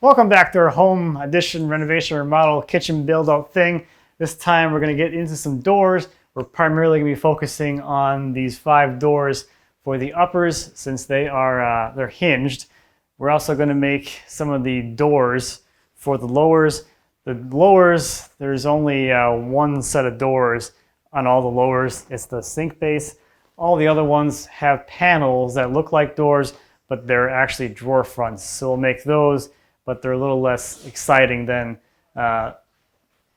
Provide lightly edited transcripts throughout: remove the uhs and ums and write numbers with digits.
Welcome back to our home addition, renovation, remodel, kitchen build out thing. This time we're going to get into some doors. We're primarily going to be focusing on these 5 doors for the uppers since they're hinged. We're also going to make some of the doors for the lowers. The lowers, there's only one set of doors on all the lowers. It's the sink base. All the other ones have panels that look like doors, but they're actually drawer fronts. So we'll make those, but they're a little less exciting than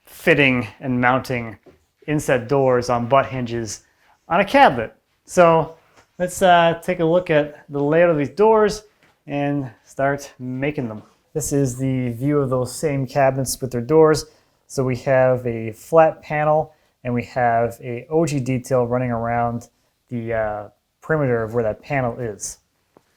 fitting and mounting inset doors on butt hinges on a cabinet. So let's take a look at the layout of these doors and start making them. This is the view of those same cabinets with their doors. So we have a flat panel and we have a OG detail running around the perimeter of where that panel is.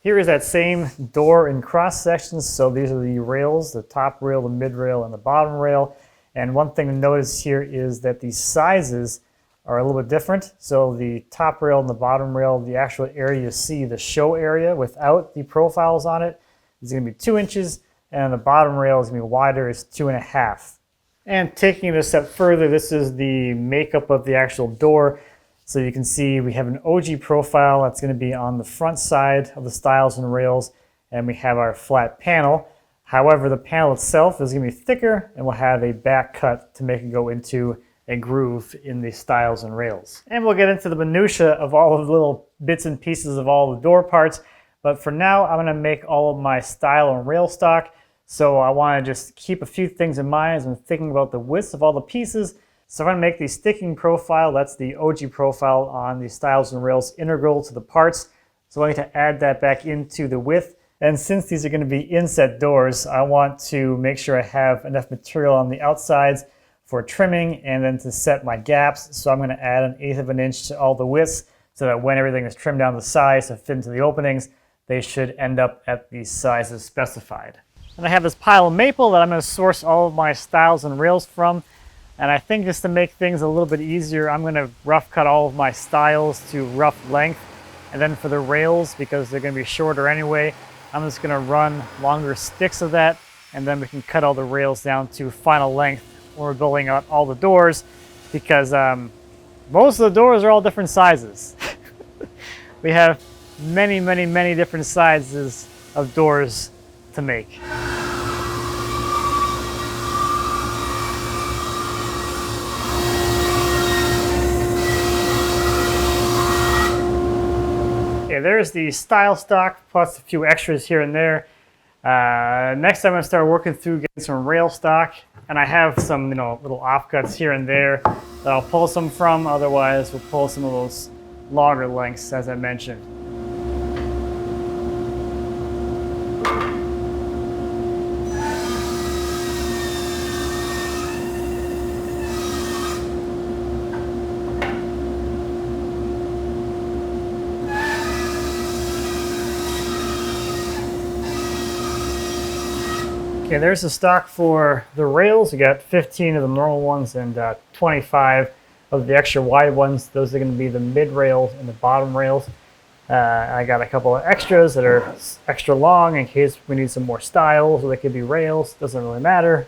Here is that same door in cross sections. So these are the rails, the top rail, the mid rail, and the bottom rail. And one thing to notice here is that the sizes are a little bit different. So the top rail and the bottom rail, the actual area you see, the show area without the profiles on it, is going to be 2 inches, and the bottom rail is going to be wider, is 2.5. And taking it a step further, this is the makeup of the actual door. So you can see we have an OG profile that's going to be on the front side of the stiles and rails, and we have our flat panel. However, the panel itself is going to be thicker, and we'll have a back cut to make it go into a groove in the stiles and rails. And we'll get into the minutia of all of the little bits and pieces of all the door parts. But for now, I'm going to make all of my stile and rail stock. So I want to just keep a few things in mind as I'm thinking about the widths of all the pieces. So I'm going to make the sticking profile, that's the OG profile on the stiles and rails, integral to the parts. So I need to add that back into the width. And since these are going to be inset doors, I want to make sure I have enough material on the outsides for trimming and then to set my gaps. So I'm going to add 1/8 of an inch to all the widths so that when everything is trimmed down the size to fit into the openings, they should end up at the sizes specified. And I have this pile of maple that I'm going to source all of my stiles and rails from. And I think just to make things a little bit easier, I'm going to rough cut all of my stiles to rough length. And then for the rails, because they're going to be shorter anyway, I'm just going to run longer sticks of that. And then we can cut all the rails down to final length when we're building out all the doors, because most of the doors are all different sizes. We have many, many, many different sizes of doors to make. Okay, there's the stile stock plus a few extras here and there. Next I'm going to start working through getting some rail stock, and I have some little offcuts here and there that I'll pull some from. Otherwise we'll pull some of those longer lengths as I mentioned. Okay, there's the stock for the rails. We got 15 of the normal ones and 25 of the extra wide ones. Those are going to be the mid rails and the bottom rails. I got a couple of extras that are extra long in case we need some more stiles, or they could be rails. Doesn't really matter.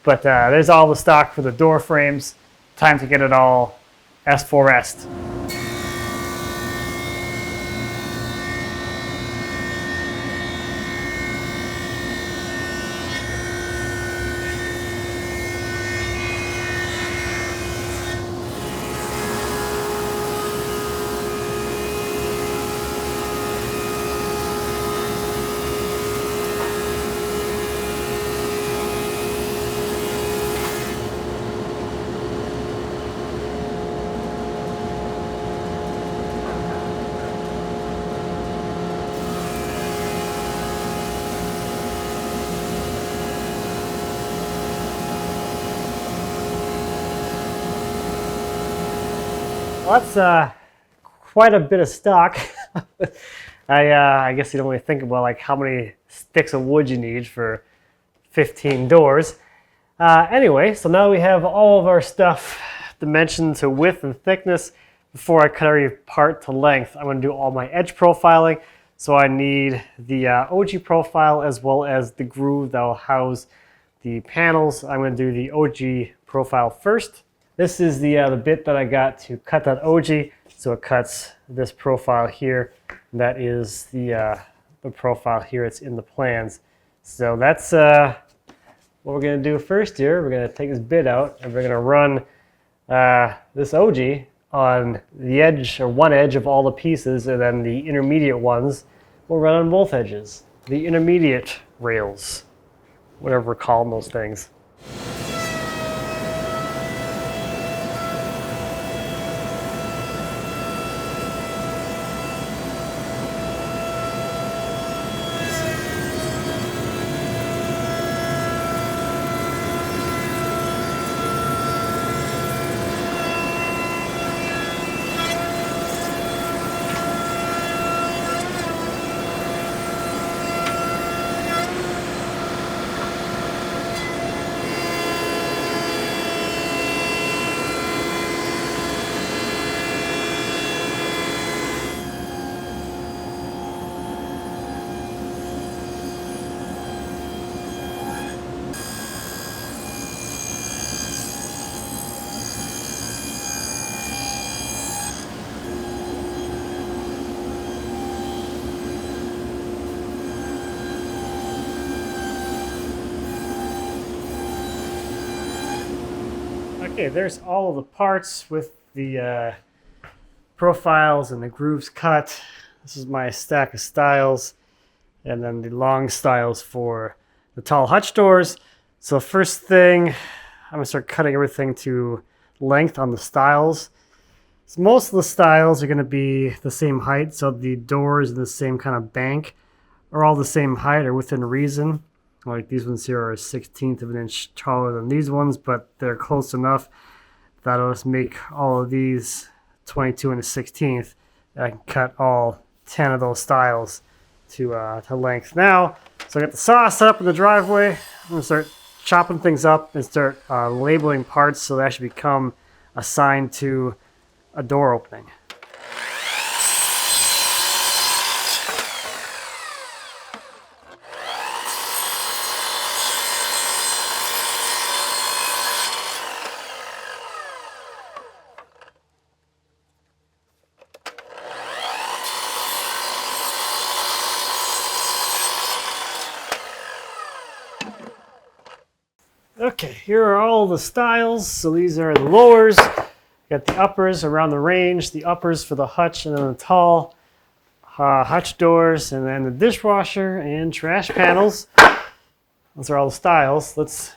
But there's all the stock for the door frames. Time to get it all S4S'd. Well, that's quite a bit of stock. I guess you don't really think about like how many sticks of wood you need for 15 doors. Anyway, so now we have all of our stuff dimensioned to width and thickness. Before I cut every part to length, I'm going to do all my edge profiling. So I need the OG profile as well as the groove that will house the panels. I'm going to do the OG profile first. This is the bit that I got to cut that OG. So it cuts this profile here. That is the profile here. It's in the plans. So that's what we're going to do first here. We're going to take this bit out and we're going to run this OG on the edge, or one edge of all the pieces, and then the intermediate ones will run on both edges. The intermediate rails, whatever we're calling those things. Okay, there's all of the parts with the profiles and the grooves cut. This is my stack of stiles, and then the long stiles for the tall hutch doors. So first thing, I'm gonna start cutting everything to length on the stiles. So most of the stiles are gonna be the same height, so the doors in the same kind of bank are all the same height or within reason. Like these ones here are 1/16 of an inch taller than these ones, but they're close enough that I'll just make all of these 22 and a 16th. And I can cut all 10 of those stiles to length now. So I got the saw set up in the driveway. I'm gonna start chopping things up and start labeling parts so they actually become assigned to a door opening. Okay, here are all the stiles. So these are the lowers. Got the uppers around the range, the uppers for the hutch, and then the tall hutch doors, and then the dishwasher and trash panels. Those are all the stiles. Let's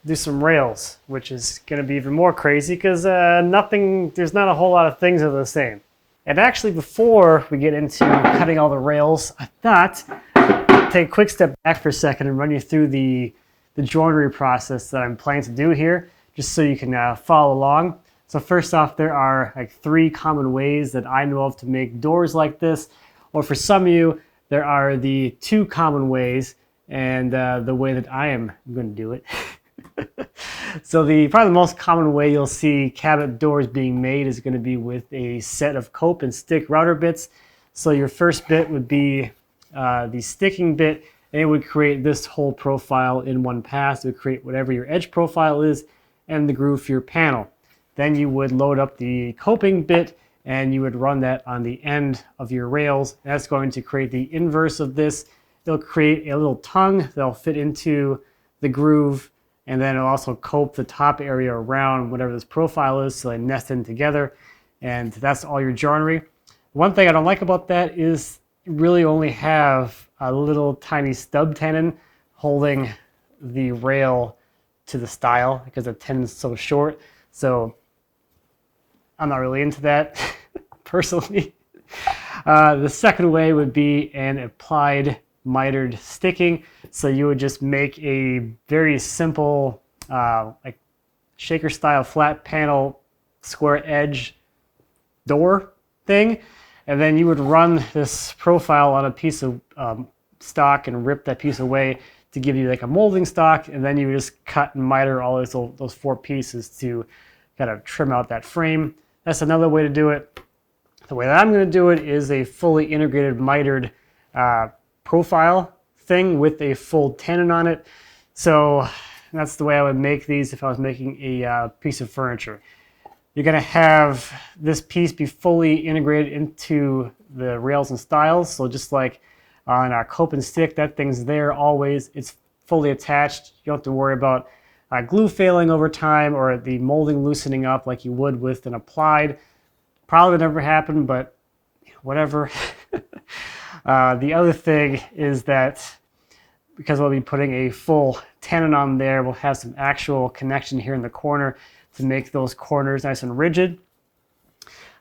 do some rails, which is going to be even more crazy because there's not a whole lot of things that are the same. And actually, before we get into cutting all the rails, I thought I'd take a quick step back for a second and run you through the joinery process that I'm planning to do here, just so you can follow along. So first off, there are like 3 common ways that I know of to make doors like this, or for some of you, there are the 2 common ways, and the way that I am going to do it. So probably the most common way you'll see cabinet doors being made is going to be with a set of cope and stick router bits. So your first bit would be the sticking bit, and it would create this whole profile in one pass. It would create whatever your edge profile is and the groove for your panel. Then you would load up the coping bit and you would run that on the end of your rails. That's going to create the inverse of this. It'll create a little tongue that'll fit into the groove, and then it'll also cope the top area around whatever this profile is, so they nest in together, and that's all your joinery. One thing I don't like about that is you really only have a little tiny stub tenon holding the rail to the stile because the tenon's so short. So I'm not really into that personally. The second way would be an applied mitered sticking. So you would just make a very simple like shaker style flat panel square edge door thing. And then you would run this profile on a piece of stock and rip that piece away to give you like a molding stock. And then you would just cut and miter all those 4 pieces to kind of trim out that frame. That's another way to do it. The way that I'm going to do it is a fully integrated mitered profile thing with a full tenon on it. So that's the way I would make these if I was making a piece of furniture. You're going to have this piece be fully integrated into the rails and stiles. So just like on our cope and stick, that thing's there always. It's fully attached. You don't have to worry about glue failing over time or the molding loosening up like you would with an applied. Probably never happen, but whatever. The other thing is that because we'll be putting a full tenon on there, we'll have some actual connection here in the corner to make those corners nice and rigid.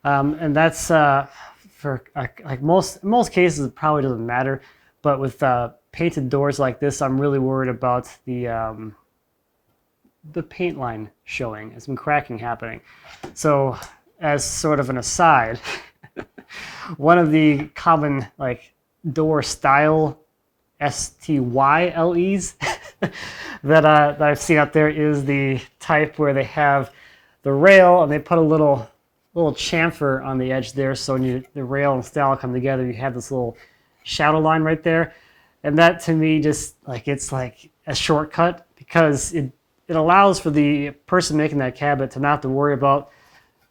And that's for like most cases, it probably doesn't matter. But with painted doors like this, I'm really worried about the paint line showing and some cracking happening. So as sort of an aside, one of the common like door style STYLEs that I've seen out there is the type where they have the rail and they put a little chamfer on the edge there, so when the rail and stile come together, you have this little shadow line right there. And that to me just like it's like a shortcut because it allows for the person making that cabinet to not have to worry about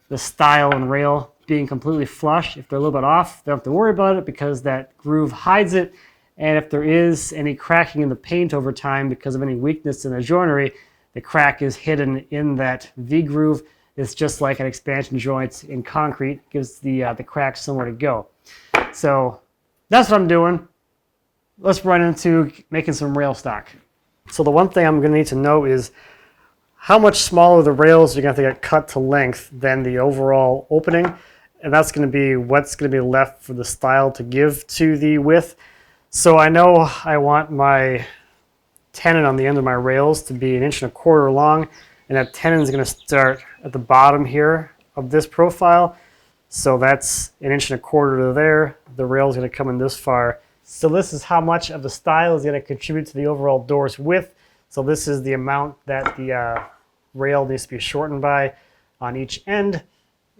the stile and rail being completely flush. If they're a little bit off, they don't have to worry about it because that groove hides it. And if there is any cracking in the paint over time because of any weakness in the joinery, the crack is hidden in that V groove. It's just like an expansion joint in concrete, gives the crack somewhere to go. So that's what I'm doing. Let's run into making some rail stock. So the one thing I'm going to need to know is how much smaller the rails are going to have to get cut to length than the overall opening. And that's going to be what's going to be left for the stile to give to the width. So I know I want my tenon on the end of my rails to be 1.25 inches long. And that tenon is going to start at the bottom here of this profile. So that's 1.25 inches to there. The rail is going to come in this far. So this is how much of the stile is going to contribute to the overall door's width. So this is the amount that the rail needs to be shortened by on each end.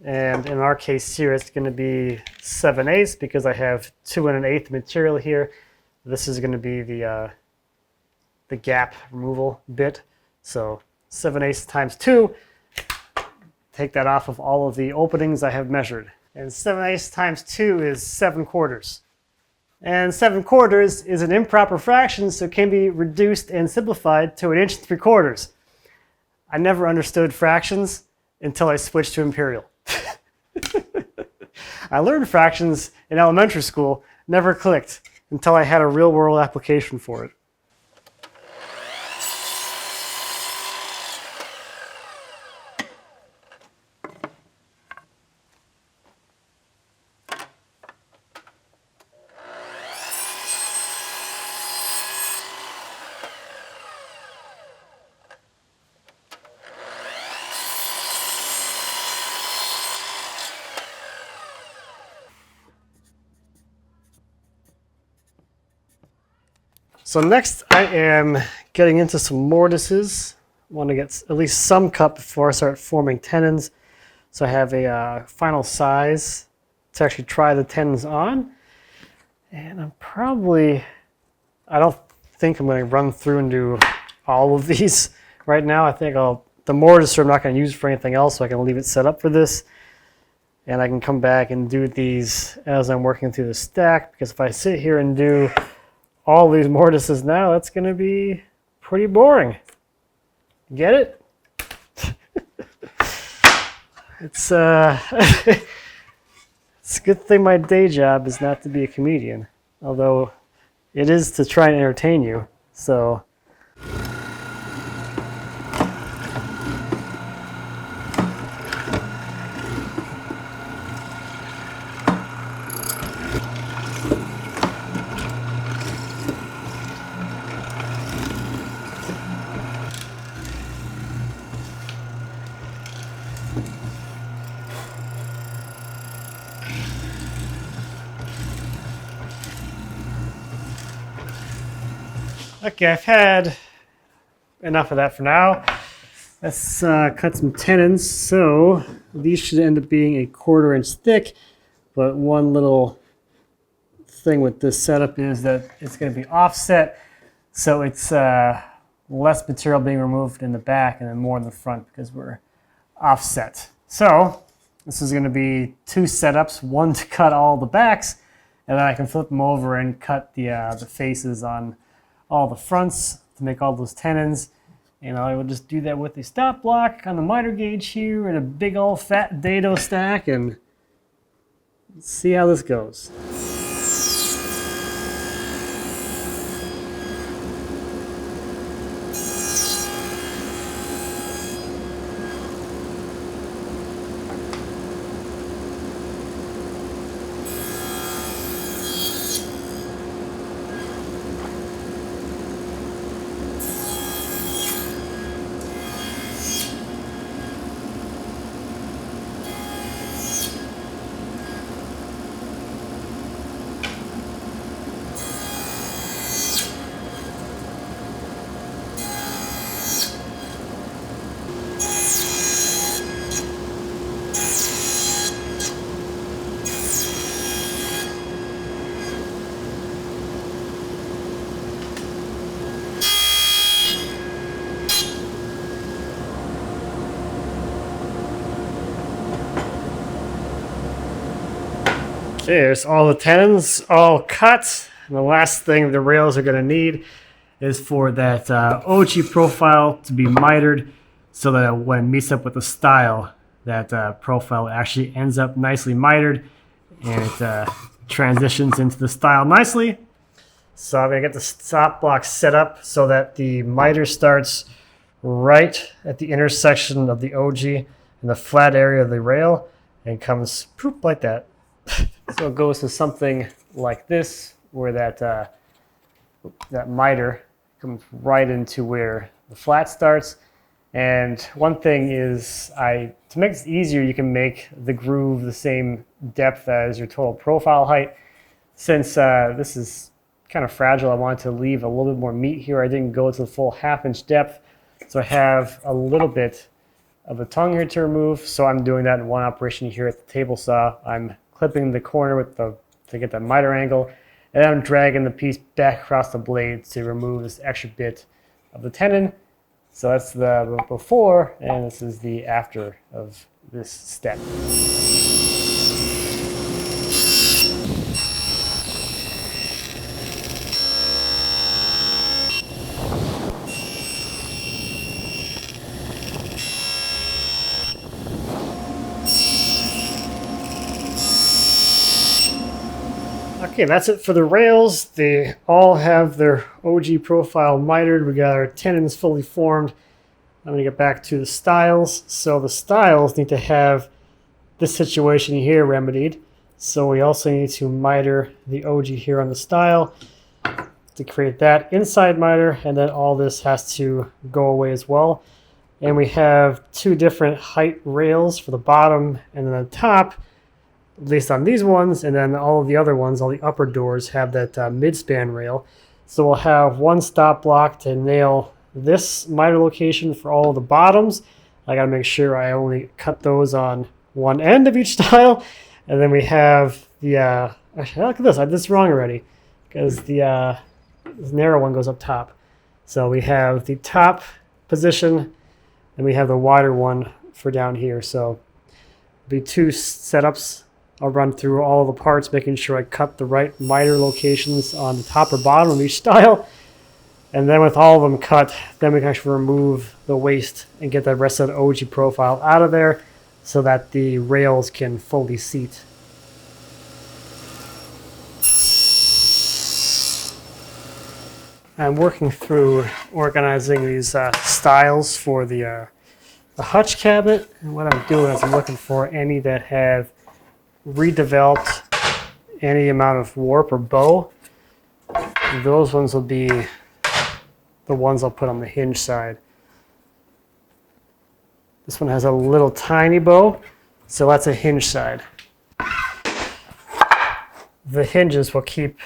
And in our case here, it's going to be 7/8 because I have 2 1/8 material here. This is going to be the gap removal bit. So 7/8 times 2. Take that off of all of the openings I have measured. And 7/8 times 2 is 7/4. And 7/4 is an improper fraction, so it can be reduced and simplified to 1 3/4. I never understood fractions until I switched to imperial. I learned fractions in elementary school, never clicked until I had a real world application for it. So next I am getting into some mortises. I want to get at least some cut before I start forming tenons. So I have a final size to actually try the tenons on. And I don't think I'm going to run through and do all of these right now. I think the mortise I'm not going to use for anything else, so I can leave it set up for this. And I can come back and do these as I'm working through the stack, because if I sit here and do all these mortises now, that's going to be pretty boring. Get it? It's it's a good thing my day job is not to be a comedian, although it is to try and entertain you. So okay, I've had enough of that for now. Let's cut some tenons. So these should end up being 1/4 inch thick. But one little thing with this setup is that it's going to be offset, so it's less material being removed in the back and then more in the front because we're offset. So this is going to be two setups, one to cut all the backs, and then I can flip them over and cut the faces on all the fronts to make all those tenons. And I will just do that with the stop block on the miter gauge here and a big old fat dado stack, and see how this goes. There's all the tenons all cut. And the last thing the rails are going to need is for that OG profile to be mitered so that when it meets up with the style, that profile actually ends up nicely mitered and it transitions into the style nicely. So I'm going to get the stop block set up so that the miter starts right at the intersection of the OG and the flat area of the rail and comes poop like that. So it goes to something like this, where that miter comes right into where the flat starts. And one thing is, to make this easier, you can make the groove the same depth as your total profile height. Since this is kind of fragile, I wanted to leave a little bit more meat here. I didn't go to the full 1/2 inch depth, so I have a little bit of the tongue here to remove. So I'm doing that in one operation here at the table saw. I'm clipping the corner to get that miter angle, and then I'm dragging the piece back across the blade to remove this extra bit of the tenon. So that's the before, and this is the after of this step. Okay, that's it for the rails. They all have their OG profile mitered. We got our tenons fully formed. I'm gonna get back to the stiles. So the stiles need to have this situation here remedied. So we also need to miter the OG here on the stile to create that inside miter, and then all this has to go away as well. And we have two different height rails for the bottom and then the top, at least on these ones, and then all of the other ones, all the upper doors have that mid-span rail. So we'll have one stop block to nail this miter location for all of the bottoms. I gotta make sure I only cut those on one end of each stile. And then we have the, actually look at this, I did this wrong already, because the this narrow one goes up top. So we have the top position, and we have the wider one for down here. So it'll be two setups. I'll run through all the parts, making sure I cut the right miter locations on the top or bottom of each stile. And then with all of them cut, then we can actually remove the waste and get the rest of the OG profile out of there so that the rails can fully seat. I'm working through organizing these stiles for the hutch cabinet. And what I'm doing is I'm looking for any that have redeveloped any amount of warp or bow. Those ones will be the ones I'll put on the hinge side. This one has a little tiny bow, so that's a hinge side. The hinges will keep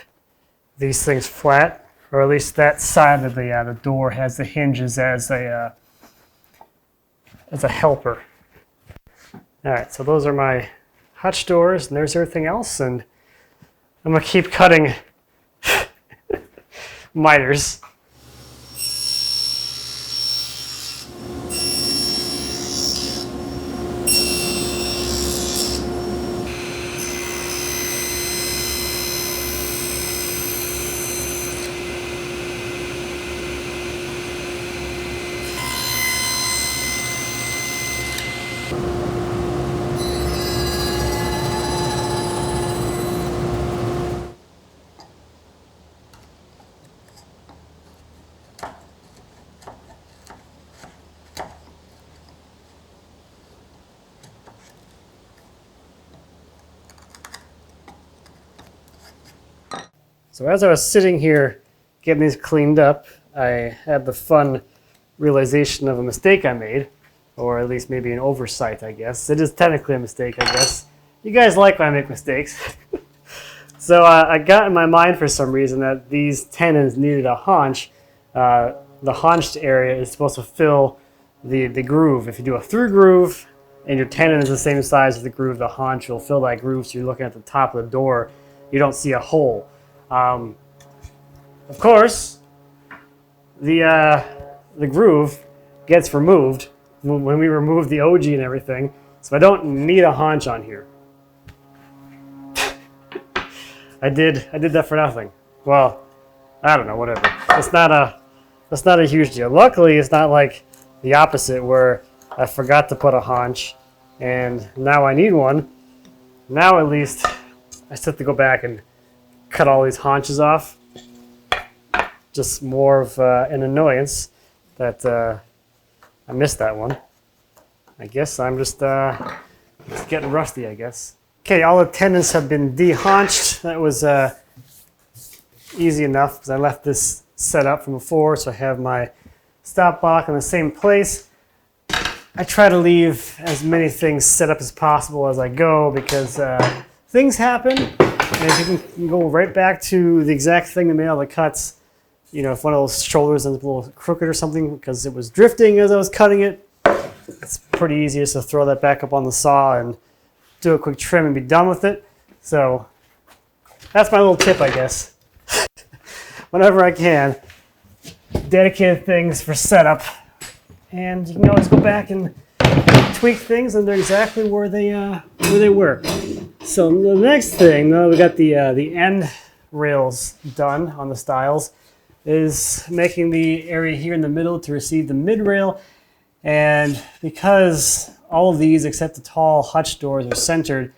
these things flat, or at least that side of the door has the hinges as a helper. All right, so those are my hutch doors, and there's everything else, and I'm gonna keep cutting miters. So as I was sitting here getting these cleaned up, I had the fun realization of a mistake I made, or at least maybe an oversight, I guess. It is technically a mistake, I guess. You guys like when I make mistakes. So I got in my mind for some reason that these tenons needed a haunch. The haunched area is supposed to fill the groove. If you do a through groove and your tenon is the same size as the groove, the haunch will fill that groove, so you're looking at the top of the door. You don't see a hole. Of course, the groove gets removed when we remove the OG and everything, so I don't need a haunch on here. I did that for nothing. Well, I don't know, whatever. That's not a huge deal. Luckily, it's not like the opposite where I forgot to put a haunch and now I need one. Now at least I still have to go back and cut all these haunches off. Just more of an annoyance that I missed that one. I guess I'm just getting rusty, I guess. Okay, all the tenons have been de-haunched. That was easy enough because I left this set up from before, so I have my stop block in the same place. I try to leave as many things set up as possible as I go because things happen, and if you can go right back to the exact thing that made all the cuts, you know, if one of those shoulders is a little crooked or something because it was drifting as I was cutting it, it's pretty easy just to throw that back up on the saw and do a quick trim and be done with it. So that's my little tip, I guess. Whenever I can, dedicated things for setup, and you can always go back and tweak things and they're exactly where they were. So the next thing, now we got the end rails done on the stiles, is making the area here in the middle to receive the mid rail. And because all of these except the tall hutch doors are centered,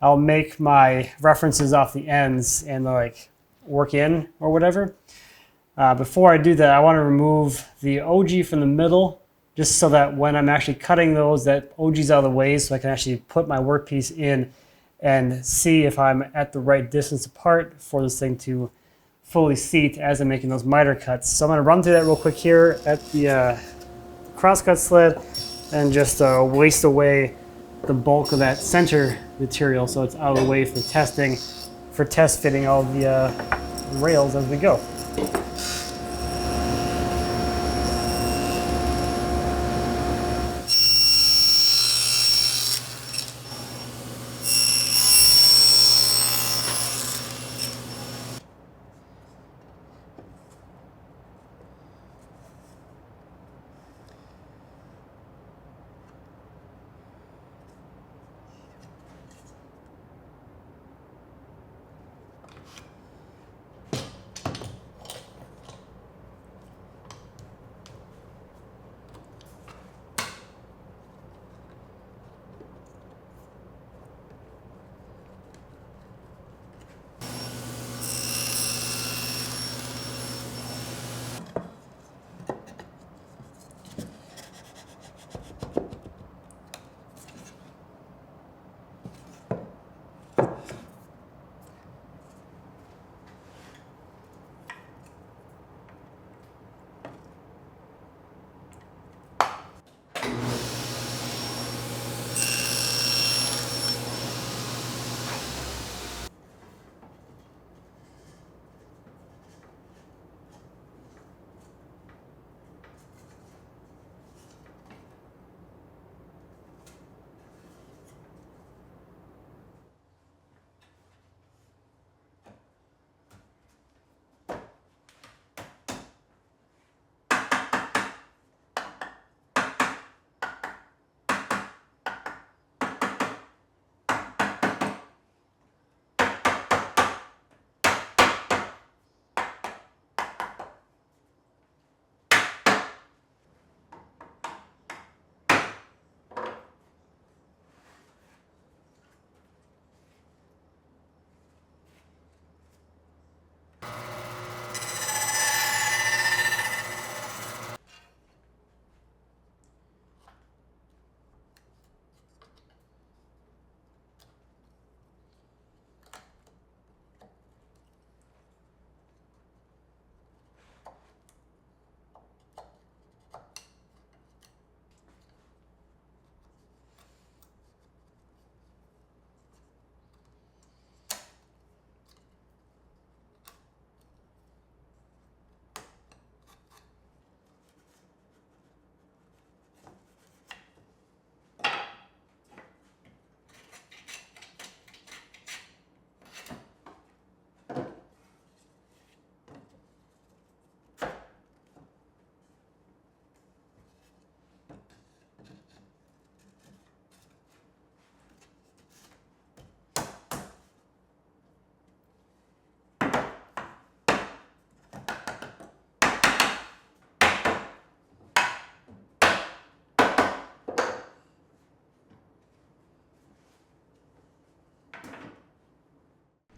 I'll make my references off the ends and like work in or whatever. Before I do that, I want to remove the OG from the middle, just so that when I'm actually cutting those, that OG's out of the way, so I can actually put my workpiece in and see if I'm at the right distance apart for this thing to fully seat as I'm making those miter cuts. So I'm going to run through that real quick here at the crosscut sled and just waste away the bulk of that center material so it's out of the way for testing, for test fitting all the rails as we go.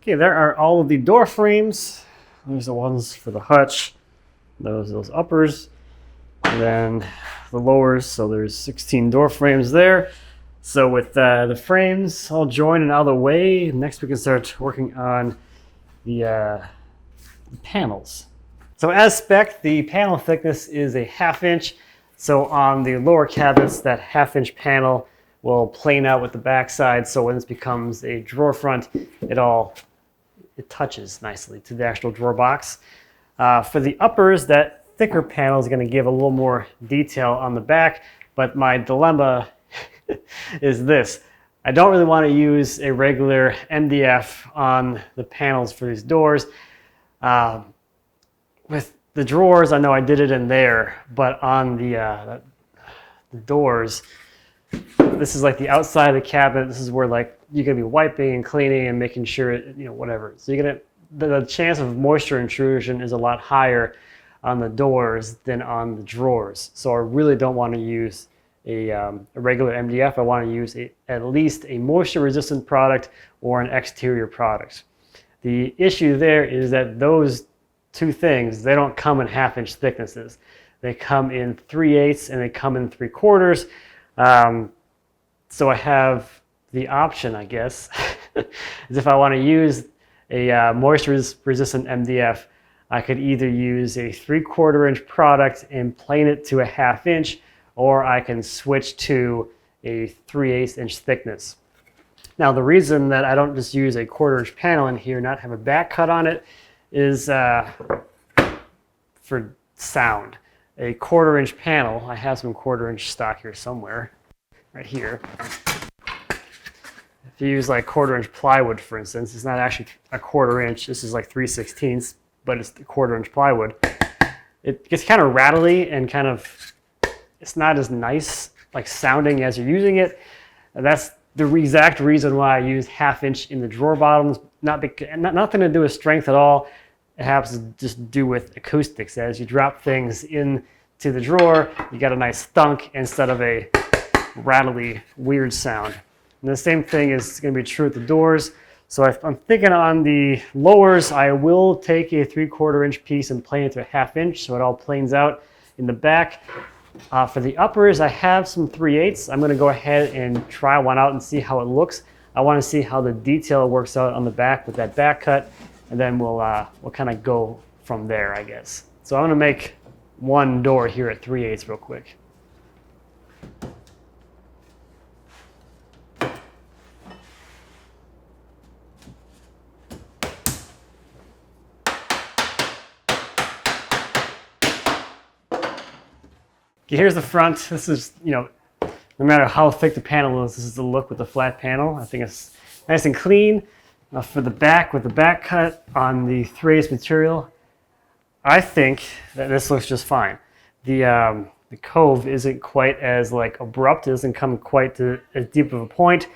Okay, there are all of the door frames. There's the ones for the hutch, those uppers, and then the lowers. So there's 16 door frames there. So with the frames all joined and out of the way, next we can start working on the panels. So as spec, the panel thickness is a 1/2 inch. So on the lower cabinets, that 1/2 inch panel will plane out with the backside. So when this becomes a drawer front, it touches nicely to the actual drawer box. For the uppers, that thicker panel is going to give a little more detail on the back, but my dilemma is this. I don't really want to use a regular MDF on the panels for these doors. With the drawers, I know I did it in there, but on the doors, this is like the outside of the cabinet. This is where like you're gonna be wiping and cleaning and making sure it, whatever. So the chance of moisture intrusion is a lot higher on the doors than on the drawers. So I really don't want to use a regular MDF. I want to use at least a moisture-resistant product or an exterior product. The issue there is that those two things, they don't come in 1/2 inch thicknesses. They come in 3/8 and they come in 3/4. So I have the option, I guess, is if I want to use a moisture-resistant MDF, I could either use a 3/4 inch product and plane it to a 1/2 inch, or I can switch to a 3/8 inch thickness. Now the reason that I don't just use a 1/4 inch panel in here, not have a back cut on it, is for sound. A 1/4 inch panel, I have some 1/4 inch stock here somewhere, right here. If you use like 1/4 inch plywood, for instance, it's not actually a 1/4 inch, this is like 3/16, but it's the 1/4 inch plywood. It gets kind of rattly and it's not as nice like sounding as you're using it. And that's the exact reason why I use 1/2 inch in the drawer bottoms. Nothing to do with strength at all. It has to just do with acoustics. As you drop things into the drawer, you got a nice thunk instead of a rattly, weird sound. And the same thing is going to be true with the doors. So I'm thinking on the lowers, I will take a 3/4 inch piece and plane it to a 1/2 inch so it all planes out in the back. For the uppers, I have some 3/8. I'm going to go ahead and try one out and see how it looks. I want to see how the detail works out on the back with that back cut, and then we'll kind of go from there, I guess. So I'm going to make one door here at 3/8 real quick. Okay, here's the front. This is, no matter how thick the panel is, this is the look with the flat panel. I think it's nice and clean. For the back, with the back cut on the 3/8 material, I think that this looks just fine. The cove isn't quite as like abrupt. It doesn't come quite to as deep of a point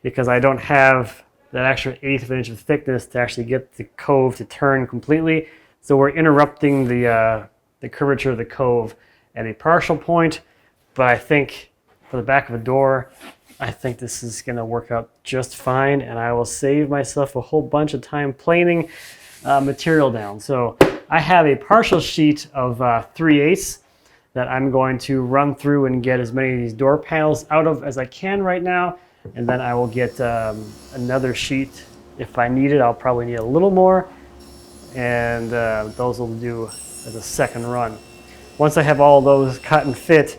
because I don't have that extra 1/8 of an inch of thickness to actually get the cove to turn completely. So we're interrupting the curvature of the cove at a partial point, but I think for the back of a door, I think this is going to work out just fine, and I will save myself a whole bunch of time planing material down. So I have a partial sheet of 3/8 that I'm going to run through and get as many of these door panels out of as I can right now, and then I will get another sheet. If I need it, I'll probably need a little more, and those will do as a second run. Once I have all those cut and fit,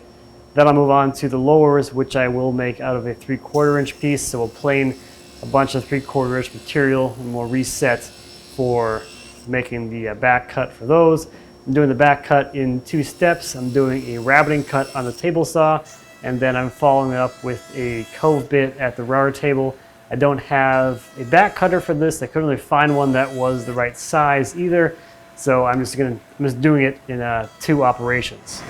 then I'll move on to the lowers, which I will make out of a 3/4 inch piece. So we'll plane a bunch of 3/4 inch material and we'll reset for making the back cut for those. I'm doing the back cut in 2 steps. I'm doing a rabbiting cut on the table saw, and then I'm following it up with a cove bit at the router table. I don't have a back cutter for this. I couldn't really find one that was the right size either. So I'm just doing it in 2 operations.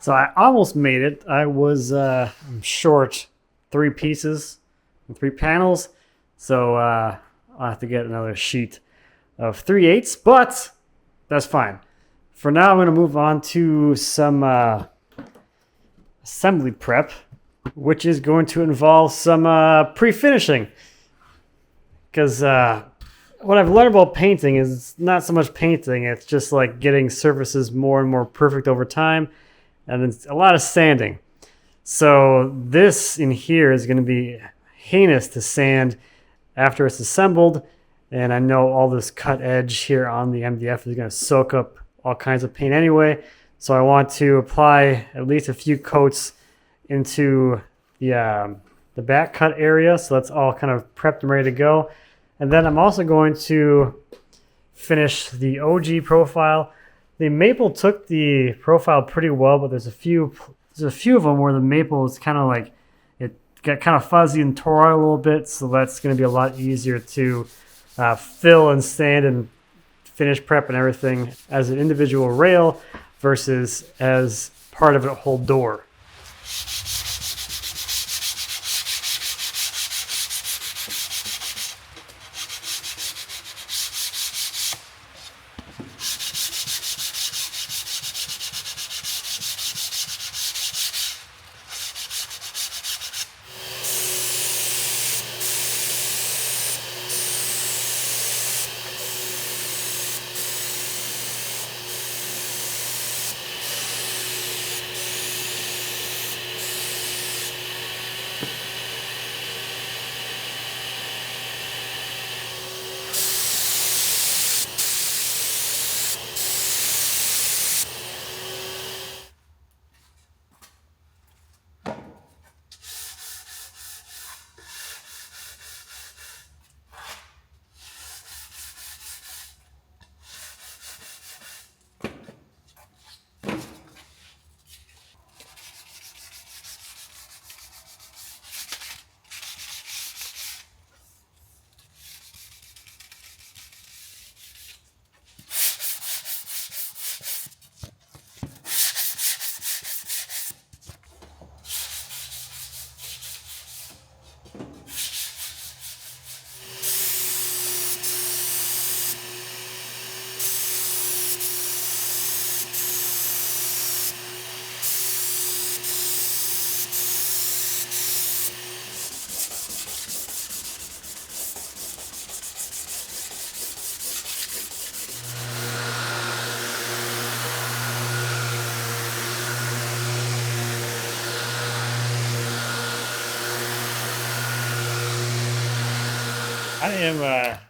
So I almost made it. I was I'm short 3 pieces and 3 panels. So I'll have to get another sheet of 3/8, but that's fine. For now, I'm going to move on to some assembly prep, which is going to involve some pre-finishing. Because what I've learned about painting is not so much painting, it's just like getting surfaces more and more perfect over time, and it's a lot of sanding. So this in here is going to be heinous to sand after it's assembled, and I know all this cut edge here on the MDF is going to soak up all kinds of paint anyway, so I want to apply at least a few coats into the back cut area, so that's all kind of prepped and ready to go. And then I'm also going to finish the OG profile. The maple took the profile pretty well, but there's a few of them where the maple is kind of like, it got kind of fuzzy and tore out a little bit, so that's going to be a lot easier to fill and sand and finish prep and everything as an individual rail versus as part of a whole door.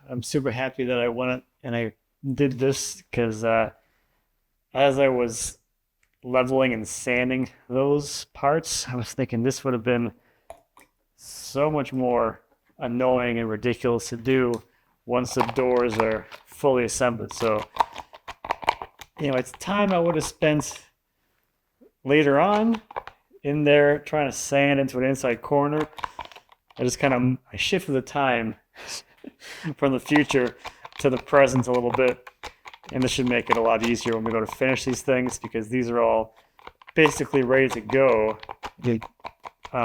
I'm super happy that I went and I did this because as I was leveling and sanding those parts, I was thinking this would have been so much more annoying and ridiculous to do once the doors are fully assembled. So, it's time I would have spent later on in there trying to sand into an inside corner. I shifted the time from the future to the present a little bit, and this should make it a lot easier when we go to finish these things, because these are all basically ready to go.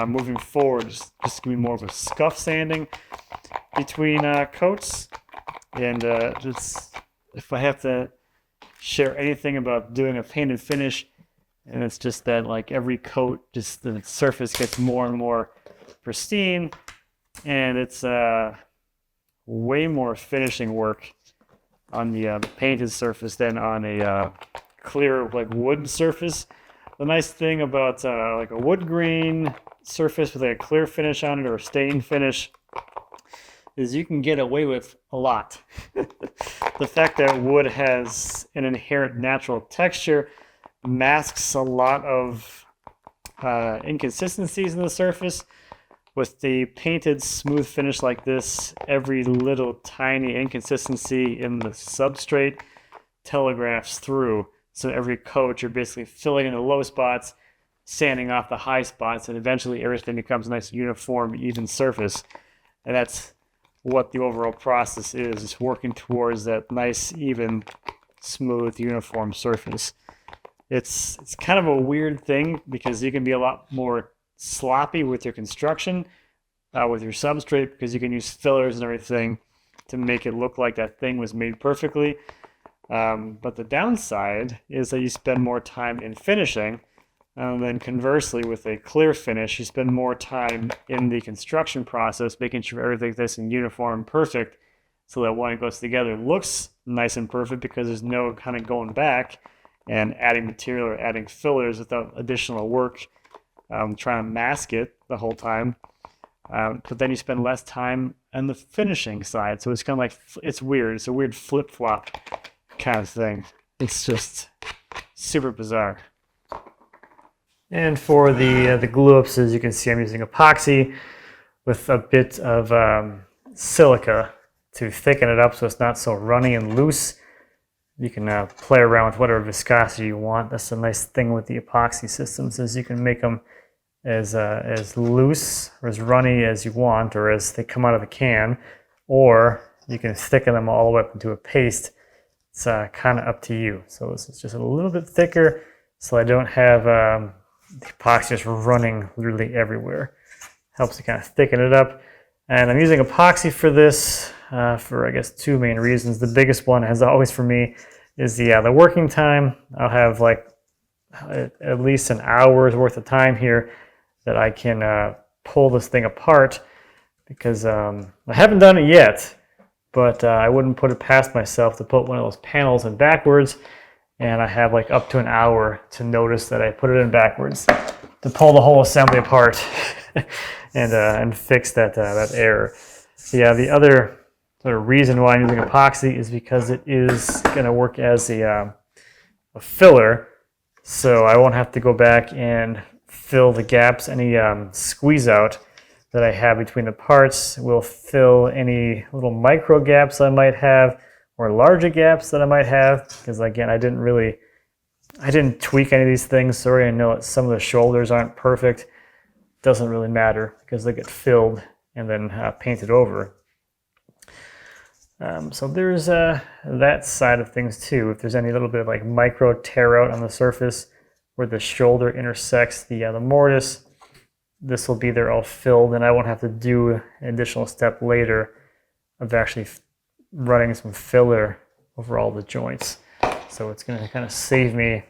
Moving forward, just gonna be more of a scuff sanding between coats, and if I have to share anything about doing a painted finish, and it's just that like every coat, just the surface gets more and more pristine, and it's way more finishing work on the painted surface than on a clear like wood surface. The nice thing about like a wood grain surface with a clear finish on it or a stain finish is you can get away with a lot. The fact that wood has an inherent natural texture masks a lot of inconsistencies in the surface. With the painted smooth finish like this, every little tiny inconsistency in the substrate telegraphs through. So every coat, you're basically filling in the low spots, sanding off the high spots, and eventually everything becomes a nice uniform, even surface. And that's what the overall process is working towards that nice, even, smooth, uniform surface. It's kind of a weird thing because you can be a lot more sloppy with your construction, with your substrate, because you can use fillers and everything to make it look like that thing was made perfectly. But the downside is that you spend more time in finishing, and then conversely, with a clear finish, you spend more time in the construction process, making sure everything's nice and uniform and perfect, so that when it goes together, it looks nice and perfect because there's no kind of going back and adding material or adding fillers without additional work, trying to mask it the whole time. But then you spend less time on the finishing side, so it's kind of like, it's weird. It's a weird flip-flop kind of thing. It's just super bizarre. And for the glue-ups, as you can see, I'm using epoxy with a bit of silica to thicken it up so it's not so runny and loose. You can play around with whatever viscosity you want. That's the nice thing with the epoxy systems, is you can make them as loose or as runny as you want, or as they come out of the can, or you can thicken them all the way up into a paste. It's kind of up to you. So this is just a little bit thicker, so I don't have the epoxy just running literally everywhere. Helps to kind of thicken it up. And I'm using epoxy for this for, I guess, two main reasons. The biggest one, as always for me, is the working time. I'll have like at least an hour's worth of time here that I can pull this thing apart, because I haven't done it yet, but I wouldn't put it past myself to put one of those panels in backwards, and I have like up to an hour to notice that I put it in backwards to pull the whole assembly apart and fix that error. Yeah, the other sort of reason why I'm using epoxy is because it is going to work as a filler, so I won't have to go back and fill the gaps. Any squeeze out that I have between the parts will fill any little micro gaps I might have, or larger gaps that I might have, because again, I didn't tweak any of these things. Sorry, I know that some of the shoulders aren't perfect. Doesn't really matter because they get filled and then painted over. So there's that side of things too. If there's any little bit of like micro tear out on the surface where the shoulder intersects the mortise, this will be there all filled, and I won't have to do an additional step later of actually running some filler over all the joints. So it's going to kind of save me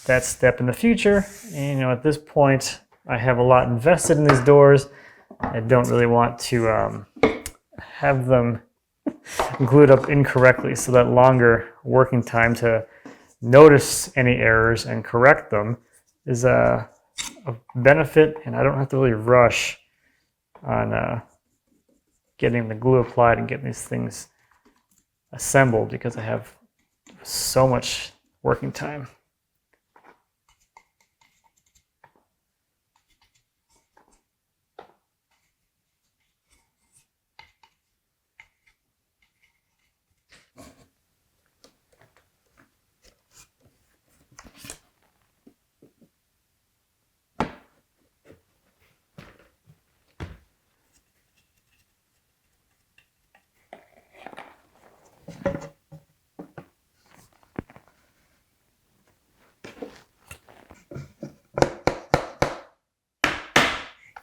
that step in the future. And at this point, I have a lot invested in these doors. I don't really want to have them glued up incorrectly, so that longer working time to notice any errors and correct them is a benefit, and I don't have to really rush on getting the glue applied and getting these things assembled, because I have so much working time.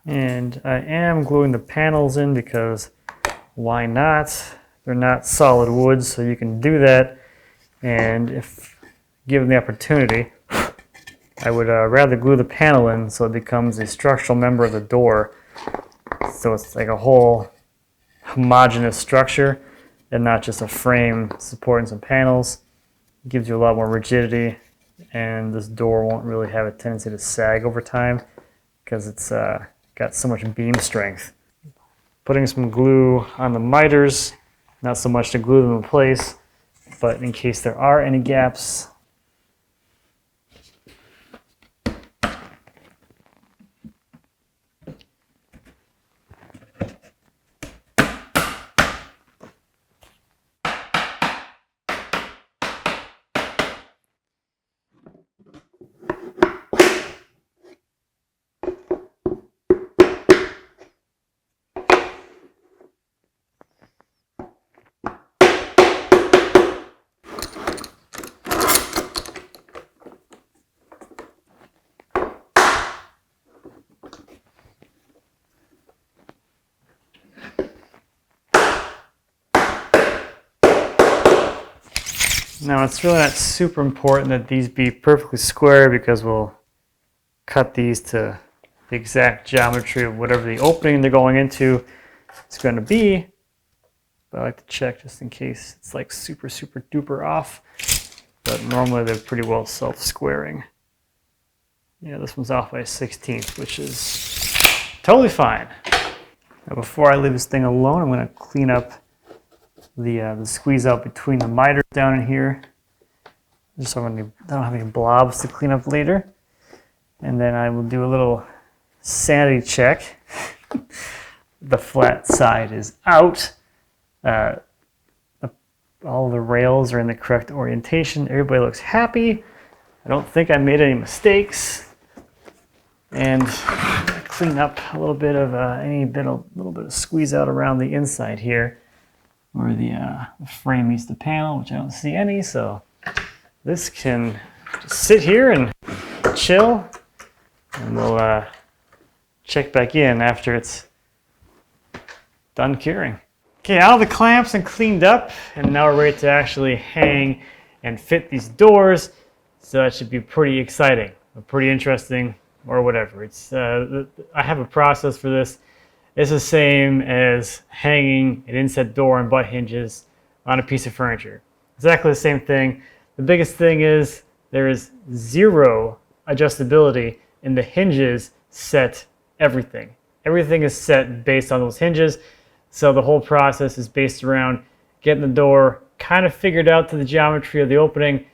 And I am gluing the panels in because why not? They're not solid wood, so you can do that. And if given the opportunity, I would rather glue the panel in so it becomes a structural member of the door. So it's like a whole homogeneous structure and not just a frame supporting some panels. It gives you a lot more rigidity, and this door won't really have a tendency to sag over time because it's got so much beam strength. Putting some glue on the miters, not so much to glue them in place, but in case there are any gaps. Now it's really not super important that these be perfectly square because we'll cut these to the exact geometry of whatever the opening they're going into is going to be. But I like to check just in case it's like super duper off. But normally they're pretty well self-squaring. Yeah, this one's off by 1/16, which is totally fine. Now before I leave this thing alone, I'm going to clean up the squeeze out between the miters down in here, just so I don't have any blobs to clean up later. And then I will do a little sanity check. The flat side is out. All the rails are in the correct orientation. Everybody looks happy. I don't think I made any mistakes. And clean up a little bit of little bit of squeeze out around the inside here, where the frame meets the panel, which I don't see any. So this can just sit here and chill, and we'll check back in after it's done curing. Okay, all the clamps and cleaned up, and now we're ready to actually hang and fit these doors. So that should be pretty exciting, or pretty interesting, or whatever. It's I have a process for this. It's the same as hanging an inset door and butt hinges on a piece of furniture. Exactly the same thing. The biggest thing is there is zero adjustability, and the hinges set everything. Everything is set based on those hinges. So the whole process is based around getting the door kind of figured out to the geometry of the opening,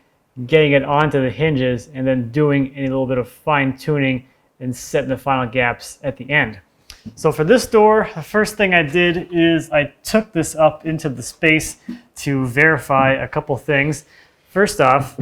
getting it onto the hinges, and then doing a little bit of fine tuning and setting the final gaps at the end. So for this door, the first thing I did is I took this up into the space to verify a couple things. First off,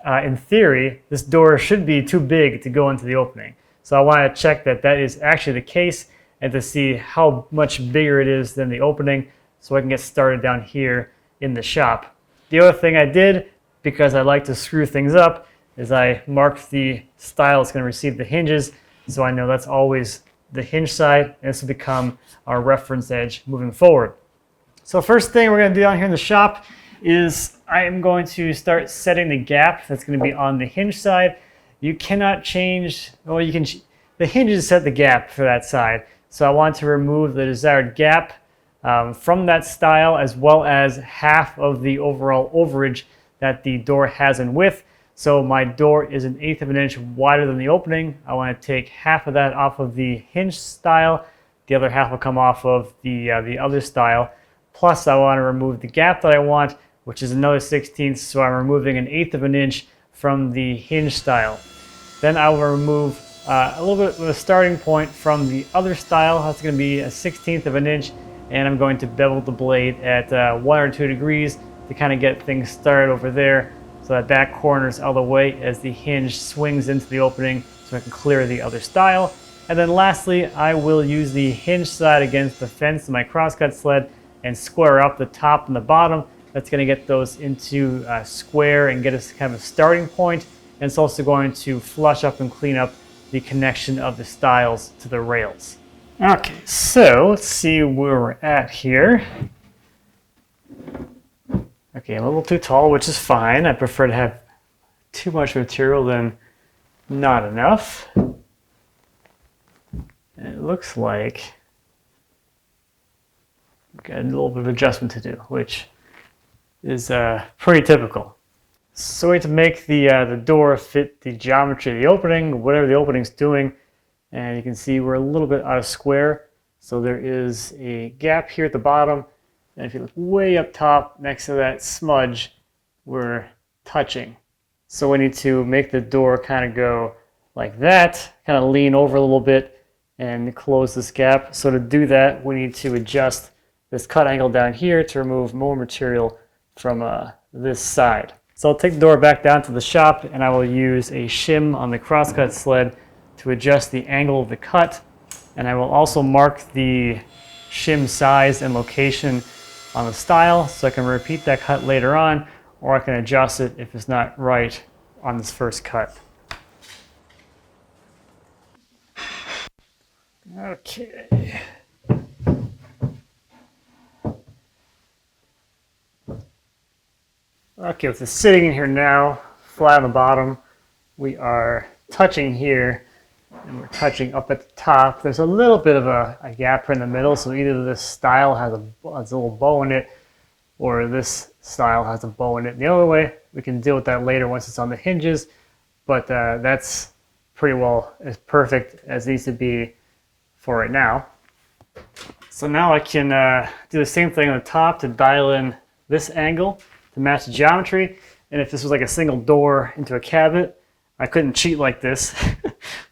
in theory, this door should be too big to go into the opening. So I want to check that that is actually the case, and to see how much bigger it is than the opening, so I can get started down here in the shop. The other thing I did, because I like to screw things up, is I marked the style it's going to receive the hinges, so I know that's always the hinge side, and this will become our reference edge moving forward. So first thing we're going to do down here in the shop is I am going to start setting the gap that's going to be on the hinge side. You cannot change, well, you can, the hinges set the gap for that side. So I want to remove the desired gap from that style, as well as half of the overall overage that the door has in width. So my door is 1/8 of an inch wider than the opening. I want to take half of that off of the hinge style. The other half will come off of the other style. Plus I want to remove the gap that I want, which is another 1/16. So I'm removing 1/8 of an inch from the hinge style. Then I will remove a little bit of a starting point from the other style. That's going to be 1/16 of an inch, and I'm going to bevel the blade at 1 or 2 degrees to kind of get things started over there, so that back corner is out of the way as the hinge swings into the opening, so I can clear the other style. And then lastly, I will use the hinge side against the fence of my crosscut sled and square up the top and the bottom. That's going to get those into square and get us kind of a starting point. And it's also going to flush up and clean up the connection of the stiles to the rails. Okay, so let's see where we're at here. Okay, I'm a little too tall, which is fine. I prefer to have too much material than not enough. And it looks like we've got a little bit of adjustment to do, which is pretty typical. So we have to make the door fit the geometry of the opening, whatever the opening's doing. And you can see we're a little bit out of square. So there is a gap here at the bottom. And if you look way up top next to that smudge, we're touching. So we need to make the door kind of go like that, kind of lean over a little bit and close this gap. So to do that, we need to adjust this cut angle down here to remove more material from this side. So I'll take the door back down to the shop, and I will use a shim on the crosscut sled to adjust the angle of the cut. And I will also mark the shim size and location on the style, so I can repeat that cut later on, or I can adjust it if it's not right on this first cut. Okay. Okay, with this sitting in here now, flat on the bottom, we are touching here, and we're touching up at the top. There's a little bit of a gap in the middle, so either this style has a little bow in it, or this style has a bow in it. The other way, we can deal with that later once it's on the hinges, but that's pretty well as perfect as it needs to be for right now. So now I can do the same thing on the top to dial in this angle to match the geometry. And if this was like a single door into a cabinet, I couldn't cheat like this.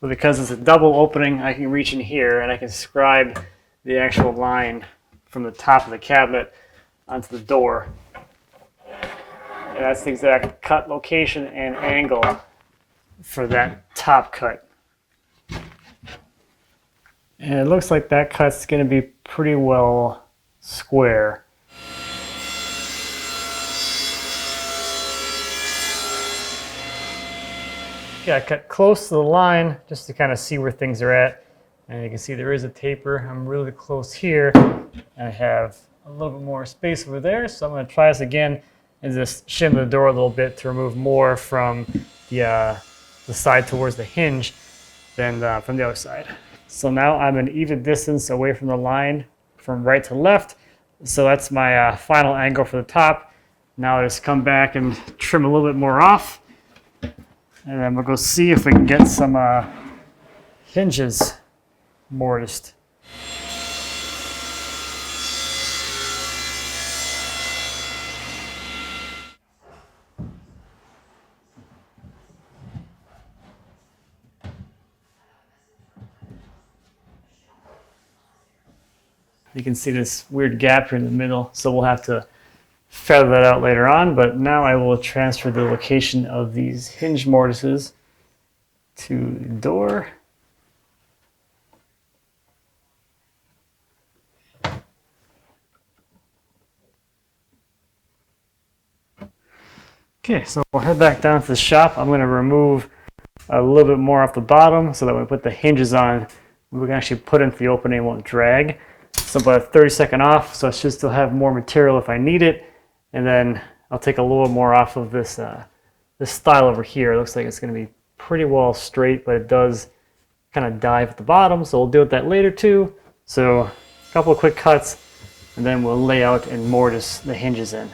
But because it's a double opening, I can reach in here and I can scribe the actual line from the top of the cabinet onto the door. And that's the exact cut location and angle for that top cut. And it looks like that cut's going to be pretty well square. Okay, I cut close to the line just to kind of see where things are at. And you can see there is a taper. I'm really close here. And I have a little bit more space over there. So I'm going to try this again and just shim the door a little bit to remove more from the side towards the hinge than from the other side. So now I'm an even distance away from the line from right to left. So that's my final angle for the top. Now I just come back and trim a little bit more off. And then we'll go see if we can get some hinges mortised. You can see this weird gap here in the middle, so we'll have to feather that out later on, but now I will transfer the location of these hinge mortises to the door. Okay, so we'll head back down to the shop. I'm going to remove a little bit more off the bottom so that when we put the hinges on, we can actually put into the opening, it won't drag. So about 30-second off, so I should still have more material if I need it. And then I'll take a little more off of this this style over here. It looks like it's going to be pretty well straight, but it does kind of dive at the bottom, so we'll deal with that later too. So a couple of quick cuts, and then we'll lay out and mortise the hinges in.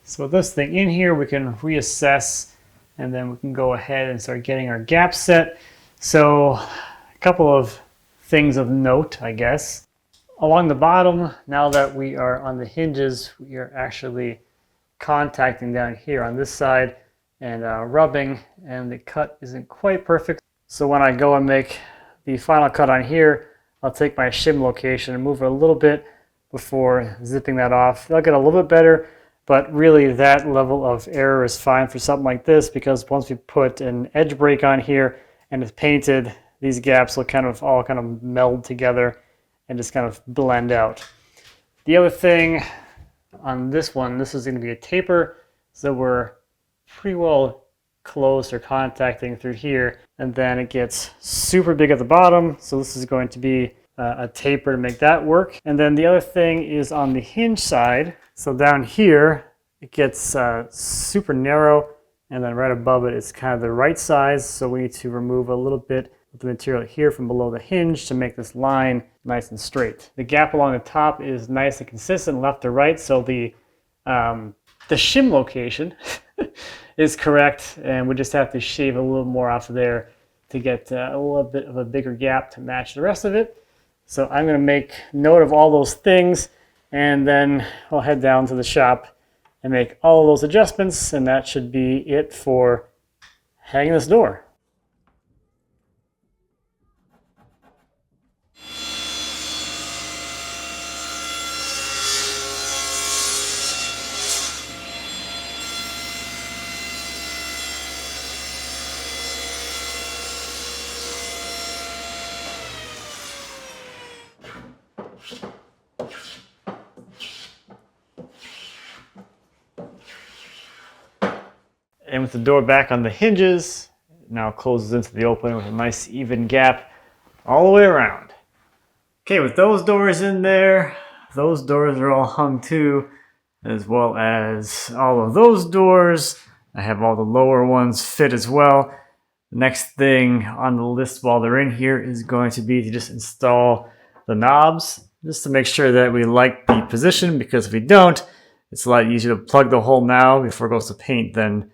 So with this thing in here, we can reassess, and then we can go ahead and start getting our gaps set. So a couple of things of note, I guess. Along the bottom, now that we are on the hinges, we are actually contacting down here on this side and rubbing, and the cut isn't quite perfect. So when I go and make the final cut on here, I'll take my shim location and move it a little bit before zipping that off. They'll get a little bit better, but really that level of error is fine for something like this, because once we put an edge break on here and it's painted, these gaps will all kind of meld together and just kind of blend out. The other thing on this one, this is going to be a taper, so we're pretty well close or contacting through here, and then it gets super big at the bottom, so this is going to be a taper to make that work. And then the other thing is on the hinge side, so down here it gets super narrow, and then right above it it's kind of the right size, so we need to remove a little bit of the material here from below the hinge to make this line nice and straight. The gap along the top is nice and consistent left to right, so the shim location is correct, and we just have to shave a little more off of there to get a little bit of a bigger gap to match the rest of it. So I'm going to make note of all those things, and then I'll head down to the shop and make all of those adjustments, and that should be it for hanging this door. And with the door back on the hinges, it now closes into the opening with a nice even gap all the way around. Okay, with those doors in there, those doors are all hung too, as well as all of those doors. I have all the lower ones fit as well. The next thing on the list while they're in here is going to be to just install the knobs, just to make sure that we like the position, because if we don't, it's a lot easier to plug the hole now before it goes to paint than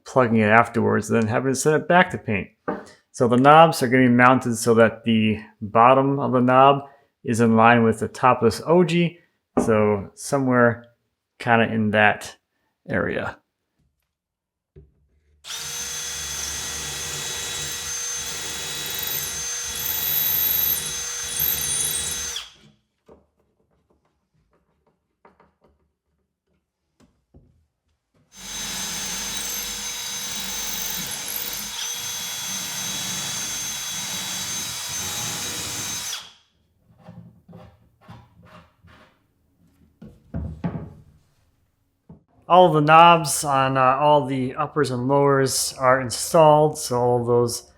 plugging it afterwards and then having to send it back to paint. So the knobs are going to be mounted so that the bottom of the knob is in line with the top of this OG, so somewhere kind of in that area. All of the knobs on all the uppers and lowers are installed, so all those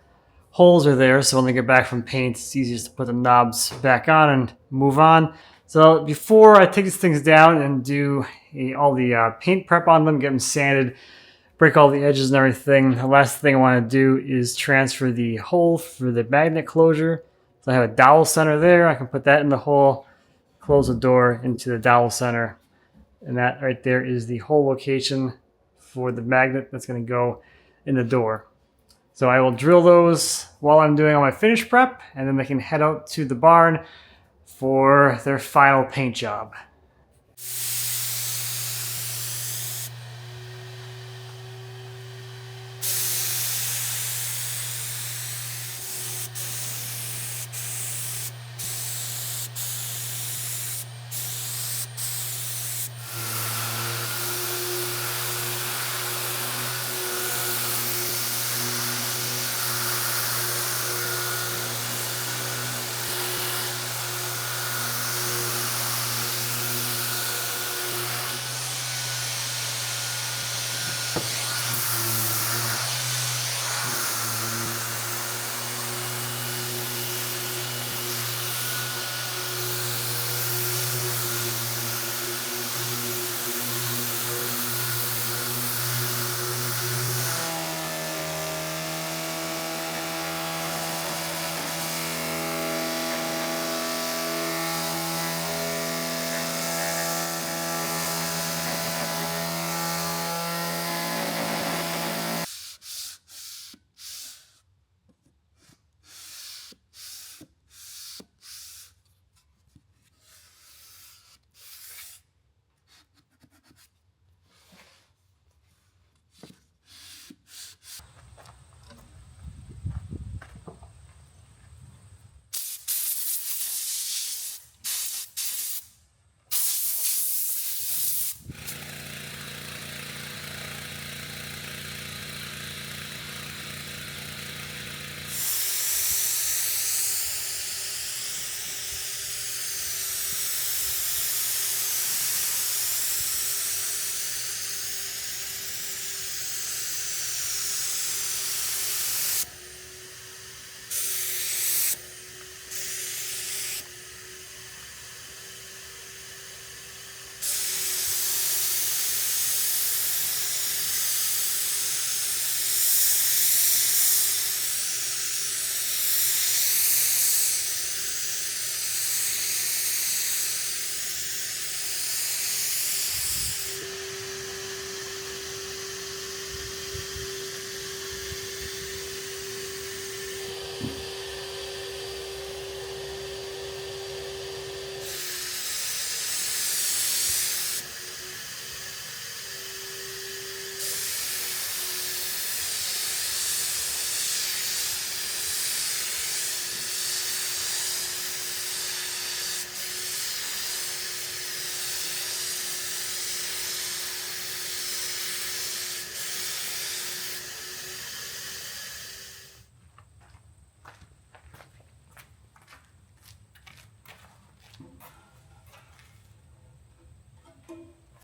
holes are there, so when they get back from paint, it's easiest to put the knobs back on and move on. So before I take these things down and do all the paint prep on them, get them sanded, break all the edges and everything, the last thing I want to do is transfer the hole for the magnet closure. So I have a dowel center there, I can put that in the hole, close the door into the dowel center. And that right there is the hole location for the magnet that's going to go in the door. So I will drill those while I'm doing all my finish prep, and then they can head out to the barn for their final paint job.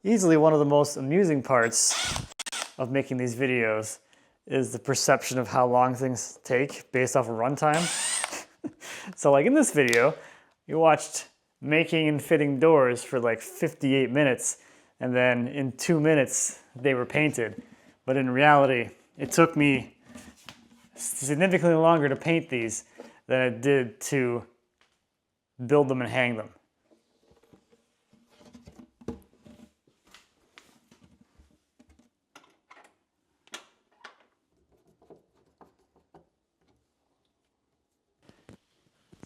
Easily one of the most amusing parts of making these videos is the perception of how long things take based off of runtime. So like in this video, you watched making and fitting doors for like 58 minutes, and then in 2 minutes they were painted. But in reality, it took me significantly longer to paint these than it did to build them and hang them.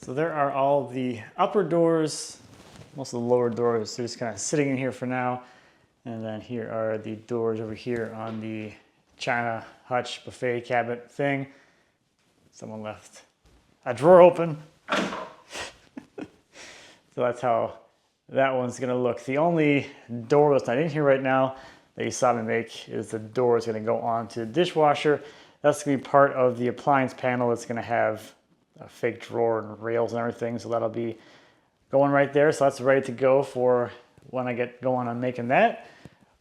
So there are all the upper doors, most of the lower doors, they're just kind of sitting in here for now. And then here are the doors over here on the China hutch buffet cabinet thing. Someone left a drawer open. So that's how that one's gonna look. The only door that's not in here right now that you saw me make is the door is gonna go onto the dishwasher. That's gonna be part of the appliance panel. It's gonna have a fake drawer and rails and everything, so that'll be going right there. So that's ready to go for when I get going on making that.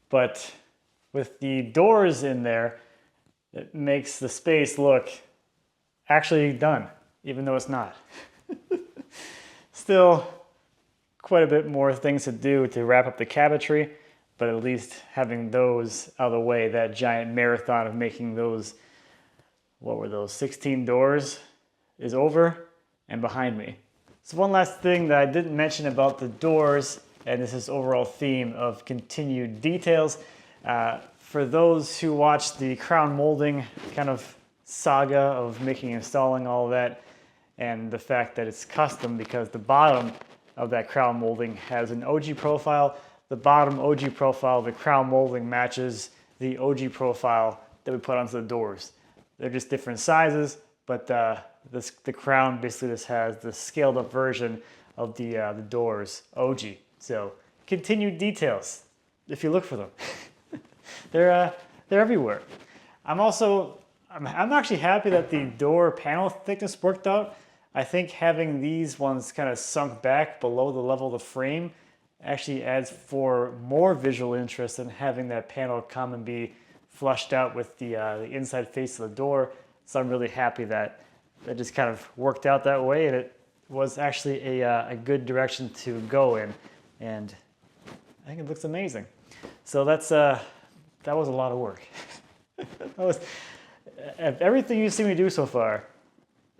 But with the doors in there, it makes the space look actually done, even though it's not. Still quite a bit more things to do to wrap up the cabinetry, but at least having those out of the way, that giant marathon of making those, what were those, 16 doors, is over and behind me. So one last thing that I didn't mention about the doors, and this is overall theme of continued details. For those who watched the crown molding kind of saga of making and installing all of that, and the fact that it's custom because the bottom of that crown molding has an OG profile. The bottom OG profile of the crown molding matches the OG profile that we put onto the doors. They're just different sizes, but the crown basically just has the scaled up version of the doors OG. So continued details if you look for them. They're everywhere. I'm actually happy that the door panel thickness worked out. I think having these ones kind of sunk back below the level of the frame actually adds for more visual interest than having that panel come and be flushed out with the inside face of the door. So I'm really happy that that just kind of worked out that way, and it was actually a good direction to go in, and I think it looks amazing. So that was a lot of work. Of everything you've seen me do so far,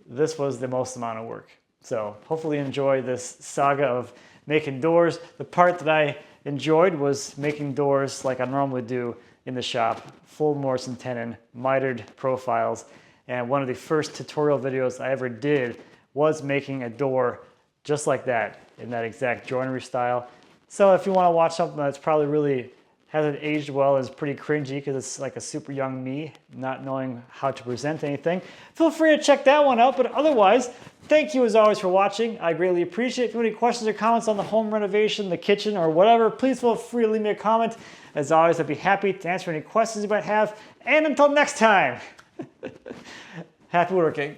this was the most amount of work. So hopefully you enjoy this saga of making doors. The part that I enjoyed was making doors like I normally do in the shop, full mortise and tenon, mitered profiles. And one of the first tutorial videos I ever did was making a door just like that, in that exact joinery style. So if you want to watch something that's probably really hasn't aged well, is pretty cringy because it's like a super young me not knowing how to present anything, feel free to check that one out. But otherwise, thank you as always for watching. I greatly appreciate it. If you have any questions or comments on the home renovation, the kitchen, or whatever, please feel free to leave me a comment. As always, I'd be happy to answer any questions you might have. And until next time, happy woodworking.